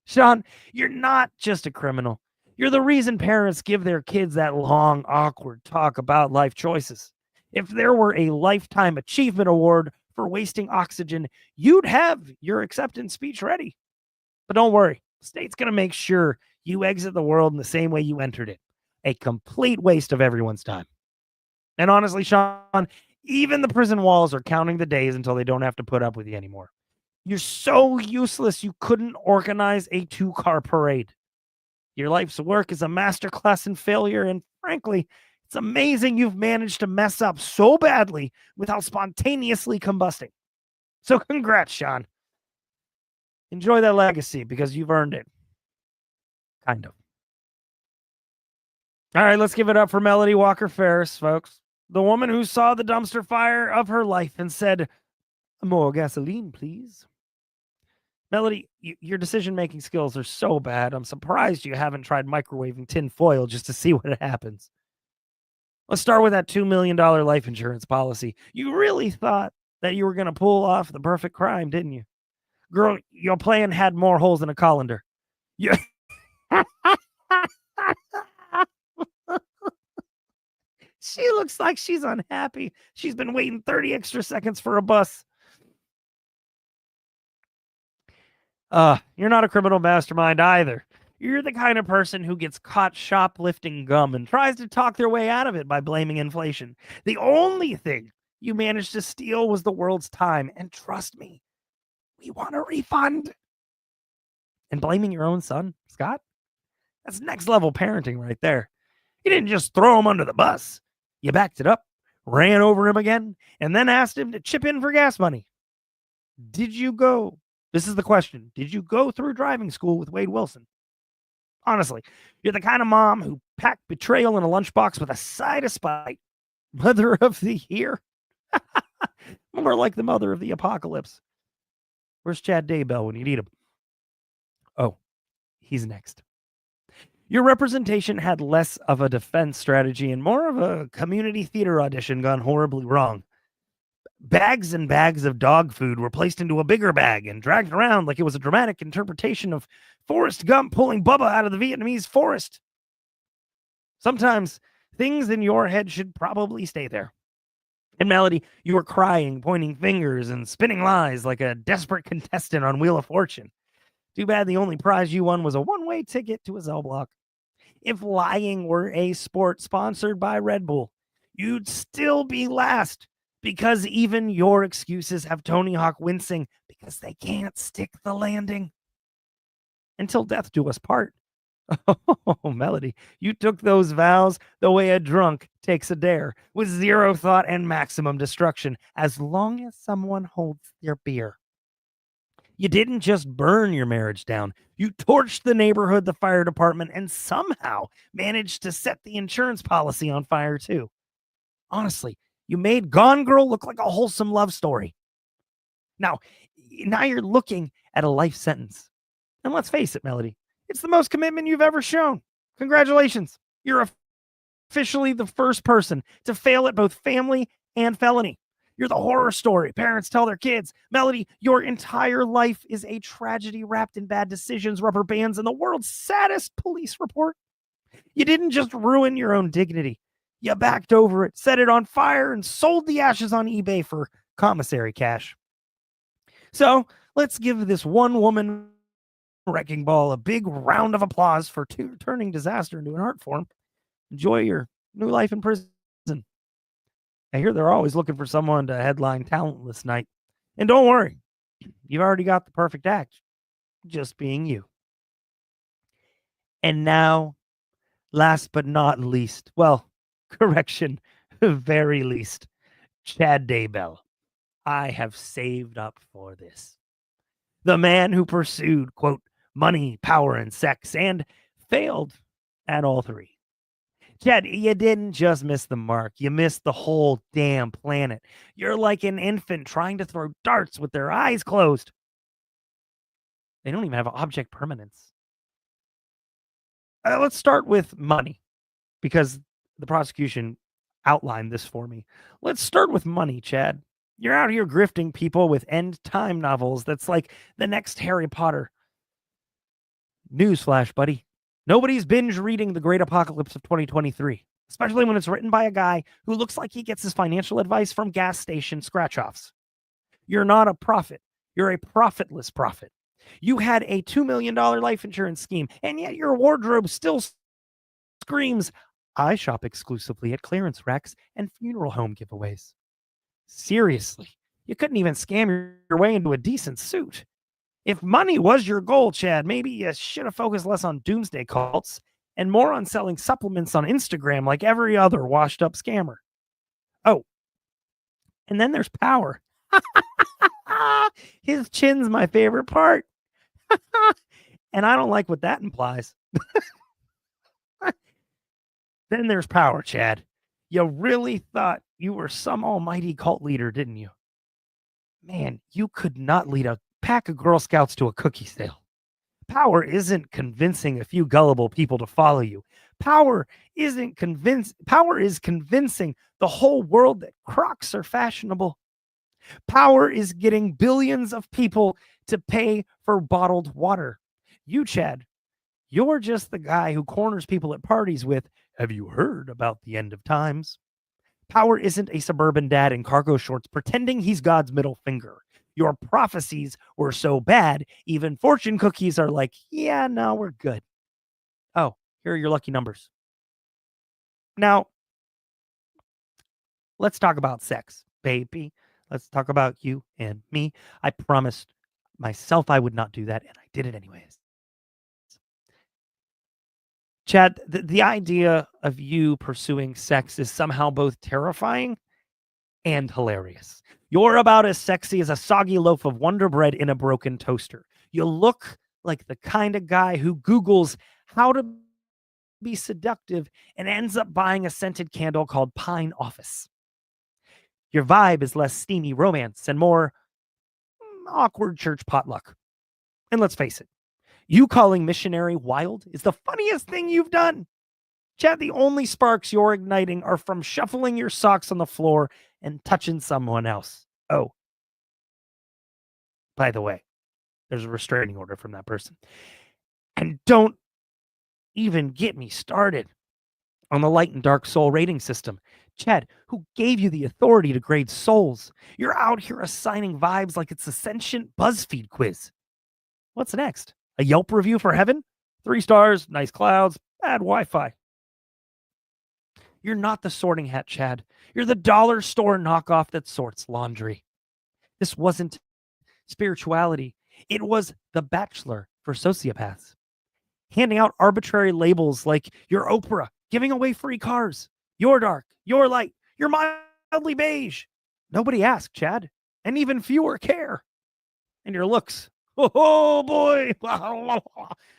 Sean, you're not just a criminal. You're the reason parents give their kids that long, awkward talk about life choices. If there were a lifetime achievement award for wasting oxygen, you'd have your acceptance speech ready. But don't worry, the state's going to make sure you exit the world in the same way you entered it. A complete waste of everyone's time. And honestly, Sean, even the prison walls are counting the days until they don't have to put up with you anymore. You're so useless you couldn't organize a 2-car parade. Your life's work is a masterclass in failure, and frankly, it's amazing you've managed to mess up so badly without spontaneously combusting. So congrats, Sean. Enjoy that legacy because you've earned it. Kind of. All right, let's give it up for Melody Walker Farris, folks. The woman who saw the dumpster fire of her life and said, "More gasoline, please." Melody, your decision-making skills are so bad. I'm surprised you haven't tried microwaving tin foil just to see what happens. Let's start with that $2 million life insurance policy. You really thought that you were going to pull off the perfect crime, didn't you? Girl, your plan had more holes than a colander. You... She looks like she's unhappy. She's been waiting 30 extra seconds for a bus. You're not a criminal mastermind either. You're the kind of person who gets caught shoplifting gum and tries to talk their way out of it by blaming inflation. The only thing you managed to steal was the world's time. And trust me, we want a refund. And blaming your own son, Scott? That's next level parenting right there. You didn't just throw him under the bus. You backed it up, ran over him again, and then asked him to chip in for gas money. Did you go? This is the question. Did you go through driving school with Wade Wilson? Honestly, you're the kind of mom who packed betrayal in a lunchbox with a side of spite. Mother of the year? More like the mother of the apocalypse. Where's Chad Daybell when you need him? Oh, he's next. Your representation had less of a defense strategy and more of a community theater audition gone horribly wrong. Bags and bags of dog food were placed into a bigger bag and dragged around like it was a dramatic interpretation of Forrest Gump pulling Bubba out of the Vietnamese forest. Sometimes things in your head should probably stay there. In Melody, you were crying, pointing fingers, and spinning lies like a desperate contestant on Wheel of Fortune. Too bad the only prize you won was a one-way ticket to a Zell Block. If lying were a sport sponsored by Red Bull, you'd still be last because even your excuses have Tony Hawk wincing because they can't stick the landing. Until death do us part. Oh, Melody, you took those vows the way a drunk takes a dare, with zero thought and maximum destruction, as long as someone holds their beer. You didn't just burn your marriage down. You torched the neighborhood, the fire department, and somehow managed to set the insurance policy on fire too. Honestly, you made Gone Girl look like a wholesome love story. Now you're looking at a life sentence. And let's face it, Melody, it's the most commitment you've ever shown. Congratulations. You're officially the first person to fail at both family and felony. You're the horror story parents tell their kids. Melody, your entire life is a tragedy wrapped in bad decisions, rubber bands, and the world's saddest police report. You didn't just ruin your own dignity. You backed over it, set it on fire, and sold the ashes on eBay for commissary cash. So let's give this one woman wrecking ball a big round of applause for turning disaster into an art form. Enjoy your new life in prison. I hear they're always looking for someone to headline Talentless Night. And don't worry, you've already got the perfect act, just being you. And now, last but not least, well, correction, the very least, Chad Daybell. I have saved up for this. The man who pursued, quote, money, power, and sex, and failed at all three. Chad, you didn't just miss the mark. You missed the whole damn planet. You're like an infant trying to throw darts with their eyes closed. They don't even have object permanence. Let's start with money, because the prosecution outlined this for me. Let's start with money, Chad. You're out here grifting people with end time novels. That's like the next Harry Potter. Newsflash, buddy. Nobody's binge reading The Great Apocalypse of 2023, especially when it's written by a guy who looks like he gets his financial advice from gas station scratch offs. You're not a prophet. You're a profitless prophet. You had a $2 million life insurance scheme, and yet your wardrobe still screams, I shop exclusively at clearance racks and funeral home giveaways. Seriously, you couldn't even scam your way into a decent suit. If money was your goal, Chad, maybe you should have focused less on doomsday cults and more on selling supplements on Instagram like every other washed up scammer. Oh, and then there's power. His chin's my favorite part. And I don't like what that implies. Then there's power, Chad. You really thought you were some almighty cult leader, didn't you? Man, you could not lead a pack of Girl Scouts to a cookie sale. Power isn't convincing a few gullible people to follow you. Power is convincing the whole world that Crocs are fashionable. Power is getting billions of people to pay for bottled water. You, Chad, you're just the guy who corners people at parties with, have you heard about the end of times? Power isn't a suburban dad in cargo shorts pretending he's God's middle finger. Your prophecies were so bad, even fortune cookies are like, yeah, no, we're good. Oh, here are your lucky numbers. Now, let's talk about sex, baby. Let's talk about you and me. I promised myself I would not do that, and I did it anyways. Chad, the idea of you pursuing sex is somehow both terrifying and hilarious. You're about as sexy as a soggy loaf of Wonder Bread in a broken toaster. You look like the kind of guy who Googles how to be seductive and ends up buying a scented candle called Pine Office. Your vibe is less steamy romance and more awkward church potluck. And let's face it, you calling missionary wild is the funniest thing you've done. Chad, the only sparks you're igniting are from shuffling your socks on the floor and touching someone else. Oh, by the way, there's a restraining order from that person. And don't even get me started on the light and dark soul rating system. Chad, who gave you the authority to grade souls? You're out here assigning vibes like it's a sentient BuzzFeed quiz. What's next? A Yelp review for heaven? 3 stars, nice clouds, bad Wi-Fi. You're not the sorting hat, Chad. You're the dollar store knockoff that sorts laundry. This wasn't spirituality. It was The Bachelor for sociopaths. Handing out arbitrary labels like you're Oprah, giving away free cars. You're dark, you're light, you're mildly beige. Nobody asked, Chad, and even fewer care. And your looks. Oh boy,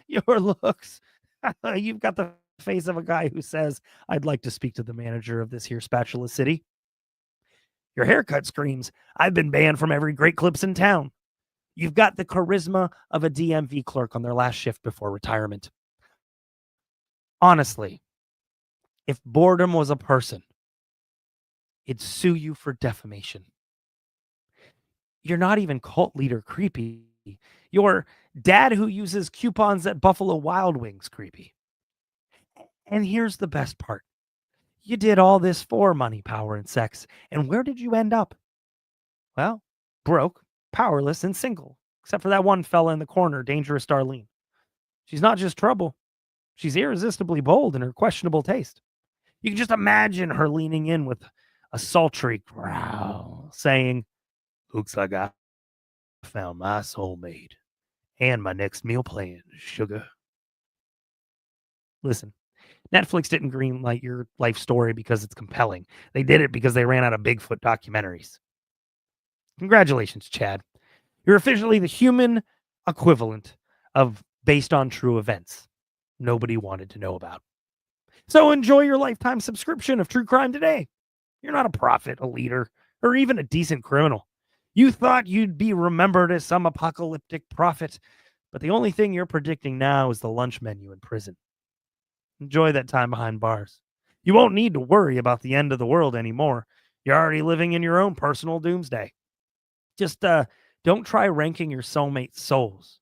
your looks. You've got the face of a guy who says, I'd like to speak to the manager of this here spatula city. Your haircut screams, I've been banned from every Great Clips in town. You've got the charisma of a DMV clerk on their last shift before retirement. Honestly, if boredom was a person, it'd sue you for defamation. You're not even cult leader creepy. Your dad who uses coupons at Buffalo Wild Wings creepy. And here's the best part. You did all this for money, power, and sex. And where did you end up? Well, broke, powerless, and single. Except for that one fella in the corner, Dangerous Darlene. She's not just trouble. She's irresistibly bold in her questionable taste. You can just imagine her leaning in with a sultry growl, saying, looks like I found my soulmate and my next meal plan, sugar. Listen, Netflix didn't greenlight your life story because it's compelling. They did it because they ran out of Bigfoot documentaries. Congratulations, Chad. You're officially the human equivalent of based on true events nobody wanted to know about. So enjoy your lifetime subscription of true crime today. You're not a prophet, a leader, or even a decent criminal. You thought you'd be remembered as some apocalyptic prophet, but the only thing you're predicting now is the lunch menu in prison. Enjoy that time behind bars. You won't need to worry about the end of the world anymore. You're already living in your own personal doomsday. Just don't try ranking your soulmate's souls.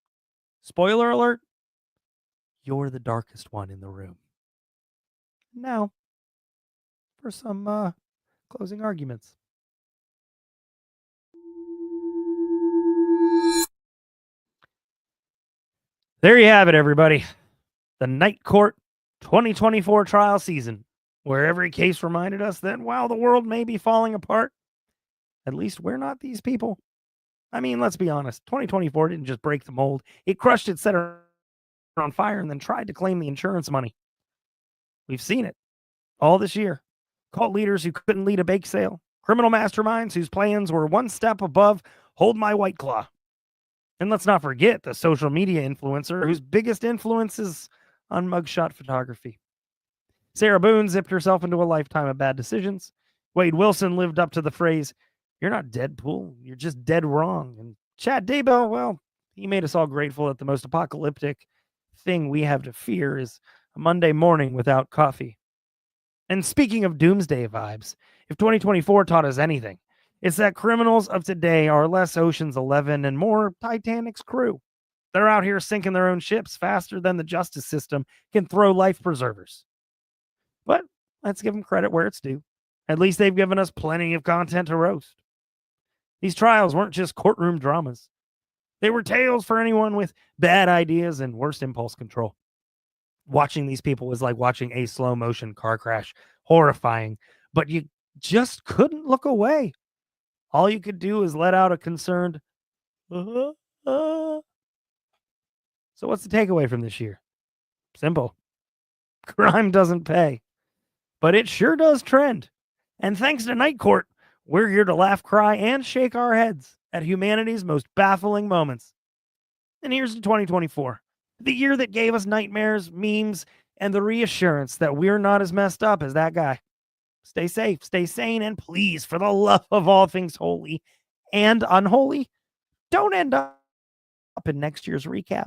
Spoiler alert, you're the darkest one in the room. Now, for some closing arguments. There you have it, everybody. The Night Court 2024 trial season, where every case reminded us that while the world may be falling apart, at least we're not these people. I mean, let's be honest. 2024 didn't just break the mold. It crushed it, set her on fire, and then tried to claim the insurance money. We've seen it all this year. Cult leaders who couldn't lead a bake sale. Criminal masterminds whose plans were one step above hold my white claw. And let's not forget the social media influencer whose biggest influence is on mugshot photography. Sarah Boone zipped herself into a lifetime of bad decisions. Wade Wilson lived up to the phrase, "You're not Deadpool, you're just dead wrong." And Chad Daybell, well, he made us all grateful that the most apocalyptic thing we have to fear is a Monday morning without coffee. And speaking of doomsday vibes, if 2024 taught us anything, it's that criminals of today are less Ocean's 11 and more Titanic's crew. They're out here sinking their own ships faster than the justice system can throw life preservers. But let's give them credit where it's due. At least they've given us plenty of content to roast. These trials weren't just courtroom dramas. They were tales for anyone with bad ideas and worse impulse control. Watching these people was like watching a slow motion car crash. Horrifying, but you just couldn't look away. All you could do is let out a concerned, uh, uh. So what's the takeaway from this year? Simple. Crime doesn't pay, but it sure does trend. And thanks to Night Court, we're here to laugh, cry, and shake our heads at humanity's most baffling moments. And here's to 2024, the year that gave us nightmares, memes, and the reassurance that we're not as messed up as that guy. Stay safe, stay sane, and please, for the love of all things holy and unholy, don't end up in next year's recap.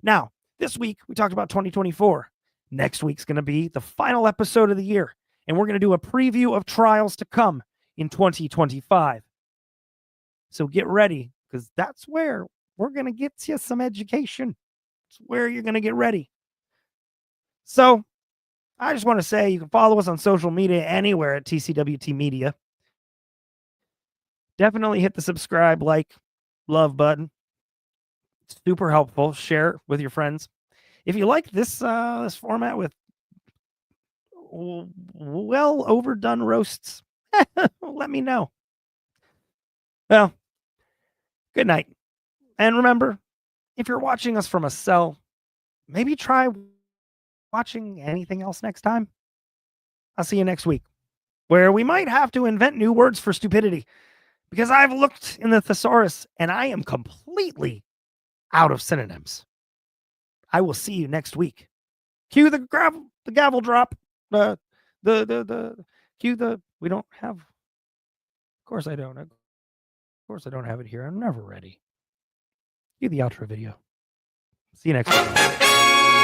Now, this week, we talked about 2024. Next week's going to be the final episode of the year, and we're going to do a preview of trials to come in 2025. So get ready, because that's where we're going to get you some education. It's where you're going to get ready. So I just want to say you can follow us on social media anywhere at TCWT Media. Definitely hit the subscribe, like, love button. It's super helpful. Share it with your friends. If you like this format with well overdone roasts, let me know. Well, good night. And remember, if you're watching us from a cell, maybe try watching anything else next time. I'll see you next week, where we might have to invent new words for stupidity, because I've looked in the thesaurus and I am completely out of synonyms. I will see you next week. Cue the gavel drop. We don't have. Of course I don't. Of course I don't have it here. I'm never ready. Cue the outro video. See you next week.